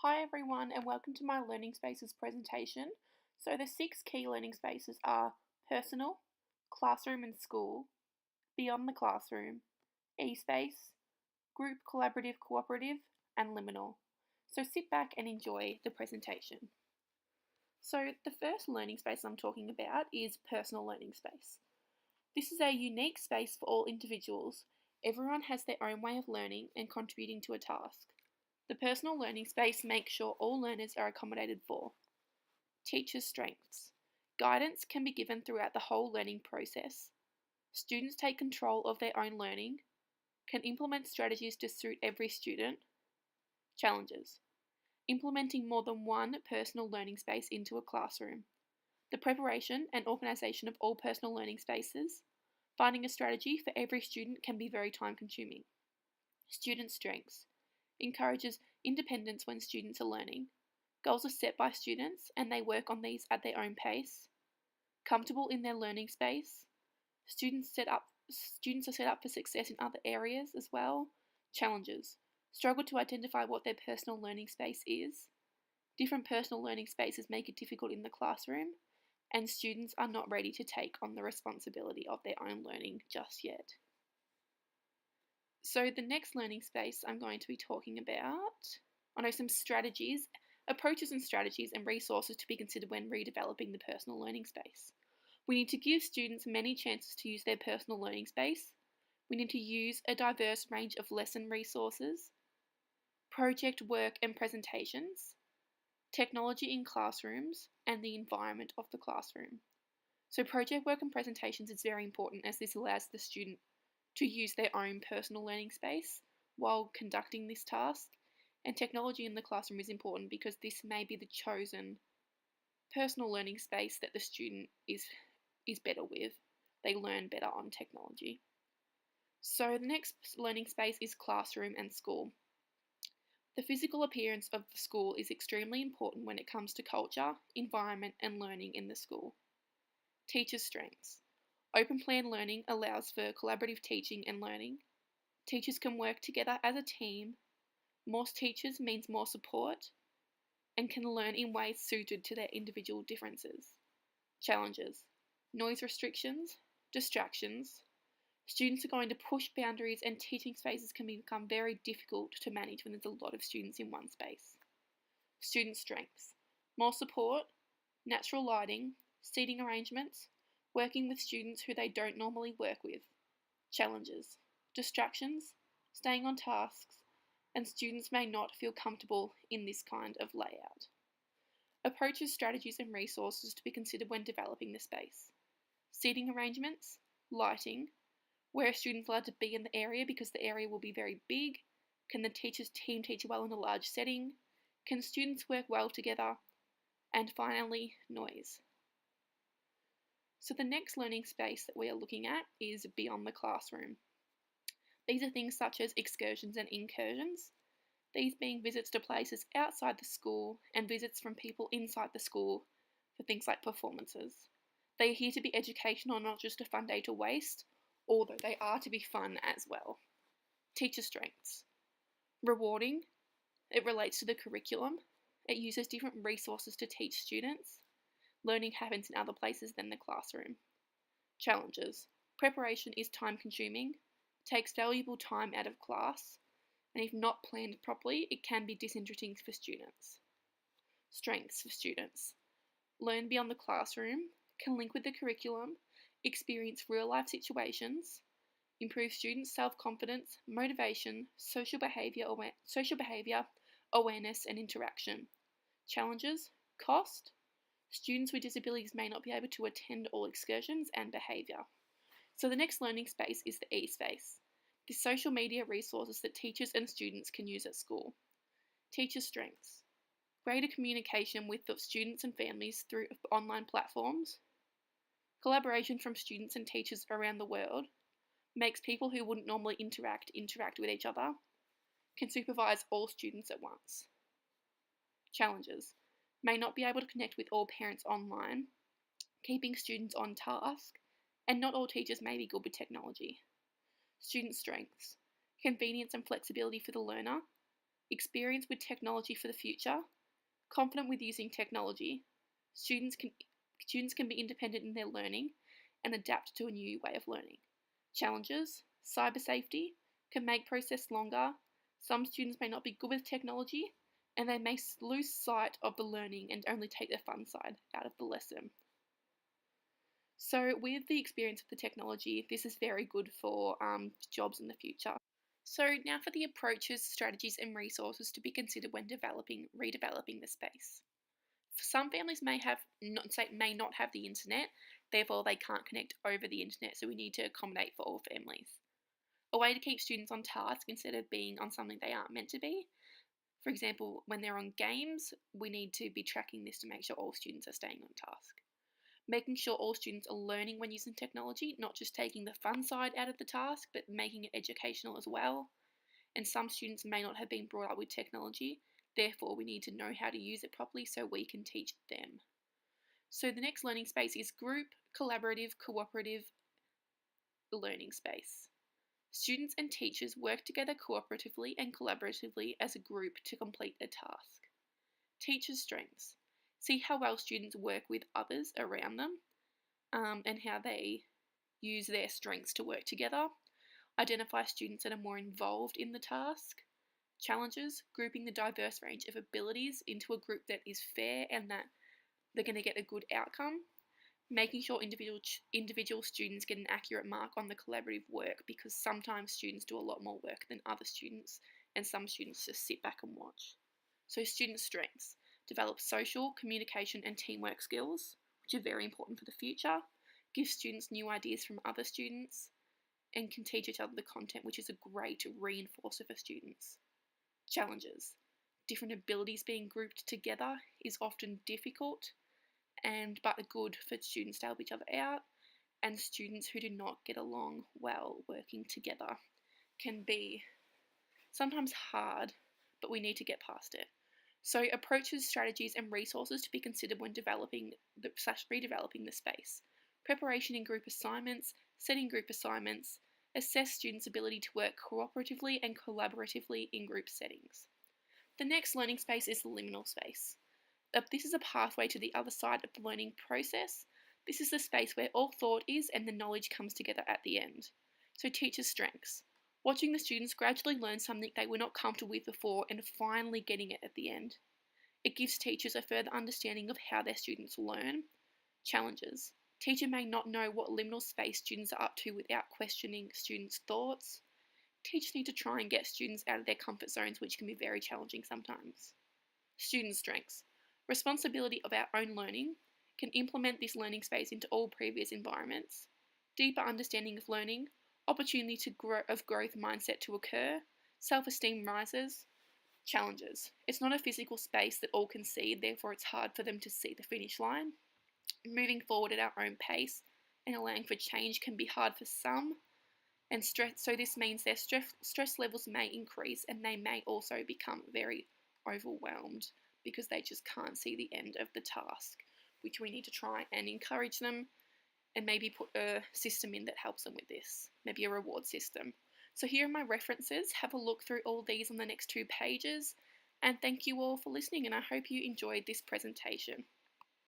Hi everyone and welcome to my Learning Spaces presentation. So the 6 key learning spaces are personal, classroom and school, beyond the classroom, e-space, group collaborative cooperative and liminal. So sit back and enjoy the presentation. So the first learning space I'm talking about is personal learning space. This is a unique space for all individuals. Everyone has their own way of learning and contributing to a task. The personal learning space makes sure all learners are accommodated for. Teachers' strengths. Guidance can be given throughout the whole learning process. Students take control of their own learning, can implement strategies to suit every student. Challenges. Implementing more than one personal learning space into a classroom. The preparation and organisation of all personal learning spaces. Finding a strategy for every student can be very time consuming. Student strengths. Encourages independence when students are learning. Goals are set by students and they work on these at their own pace. Comfortable in their learning space. Students are set up for success in other areas as well. Challenges. Struggle to identify what their personal learning space is. Different personal learning spaces make it difficult in the classroom, and students are not ready to take on the responsibility of their own learning just yet. So the next learning space I'm going to be talking about, some strategies, approaches and strategies and resources to be considered when redeveloping the personal learning space. We need to give students many chances to use their personal learning space. We need to use a diverse range of lesson resources, project work and presentations, technology in classrooms, and the environment of the classroom. So project work and presentations is very important as this allows the student to use their own personal learning space while conducting this task, and technology in the classroom is important because this may be the chosen personal learning space that the student is better with. They learn better on technology. So the next learning space is classroom and school. The physical appearance of the school is extremely important when it comes to culture, environment and learning in the school. Teachers' strengths. Open plan learning allows for collaborative teaching and learning. Teachers can work together as a team. More teachers means more support and can learn in ways suited to their individual differences. Challenges. Noise restrictions, distractions. Students are going to push boundaries and teaching spaces can become very difficult to manage when there's a lot of students in one space. Student strengths. More support, natural lighting, seating arrangements, working with students who they don't normally work with. Challenges. Distractions, staying on tasks, and students may not feel comfortable in this kind of layout. Approaches, strategies and resources to be considered when developing the space. Seating arrangements, lighting, where are students allowed to be in the area because the area will be very big? Can the teachers team teach well in a large setting? Can students work well together? And finally, noise. So the next learning space that we are looking at is beyond the classroom. These are things such as excursions and incursions, these being visits to places outside the school and visits from people inside the school for things like performances. They are here to be educational, not just a fun day to waste, although they are to be fun as well. Teacher strengths. Rewarding. It relates to the curriculum. It uses different resources to teach students. Learning happens in other places than the classroom. Challenges. Preparation is time consuming, takes valuable time out of class, and if not planned properly, it can be disinteresting for students. Strengths for students. Learn beyond the classroom, can link with the curriculum, experience real-life situations, improve students' self-confidence, motivation, social behaviour, awareness and interaction. Challenges. Cost. Students with disabilities may not be able to attend all excursions and behaviour. So the next learning space is the e-space. The social media resources that teachers and students can use at school. Teacher strengths. Greater communication with the students and families through online platforms. Collaboration from students and teachers around the world. Makes people who wouldn't normally interact with each other. Can supervise all students at once. Challenges. May not be able to connect with all parents online, keeping students on task, and not all teachers may be good with technology. Student strengths. Convenience and flexibility for the learner, experience with technology for the future, confident with using technology. Students can, students can be independent in their learning and adapt to a new way of learning. Challenges, cyber safety, can make process longer. Some students may not be good with technology and they may lose sight of the learning and only take the fun side out of the lesson. So with the experience of the technology, this is very good for jobs in the future. So now for the approaches, strategies and resources to be considered when redeveloping the space. Some families may not have the internet, therefore they can't connect over the internet, so we need to accommodate for all families. A way to keep students on task instead of being on something they aren't meant to be. For example, when they're on games, we need to be tracking this to make sure all students are staying on task. Making sure all students are learning when using technology, not just taking the fun side out of the task, but making it educational as well. And some students may not have been brought up with technology, therefore we need to know how to use it properly so we can teach them. So the next learning space is group, collaborative, cooperative learning space. Students and teachers work together cooperatively and collaboratively as a group to complete a task. Teachers' strengths. See how well students work with others around them and how they use their strengths to work together. Identify students that are more involved in the task. Challenges, grouping the diverse range of abilities into a group that is fair and that they're going to get a good outcome. Making sure individual students get an accurate mark on the collaborative work, because sometimes students do a lot more work than other students and some students just sit back and watch. So student strengths. Develop social, communication and teamwork skills, which are very important for the future. Give students new ideas from other students and can teach each other the content, which is a great reinforcer for students. Challenges. Different abilities being grouped together is often difficult but good for students to help each other out, and students who do not get along well working together can be sometimes hard, but we need to get past it. So approaches, strategies and resources to be considered when redeveloping the space. Preparation in group assignments, setting group assignments, assess students' ability to work cooperatively and collaboratively in group settings. The next learning space is the liminal space. This is a pathway to the other side of the learning process. This is the space where all thought is and the knowledge comes together at the end. So teachers' strengths. Watching the students gradually learn something they were not comfortable with before and finally getting it at the end. It gives teachers a further understanding of how their students learn. Challenges. Teacher may not know what liminal space students are up to without questioning students' thoughts. Teachers need to try and get students out of their comfort zones, which can be very challenging sometimes. Student strengths. Responsibility of our own learning, can implement this learning space into all previous environments. Deeper understanding of learning, opportunity of growth mindset to occur, self-esteem rises. Challenges. It's not a physical space that all can see, therefore it's hard for them to see the finish line. Moving forward at our own pace and allowing for change can be hard for some, and so this means their stress levels may increase and they may also become very overwhelmed because they just can't see the end of the task, which we need to try and encourage them and maybe put a system in that helps them with this, maybe a reward system. So here are my references. Have a look through all these on the next 2 pages, and thank you all for listening, and I hope you enjoyed this presentation.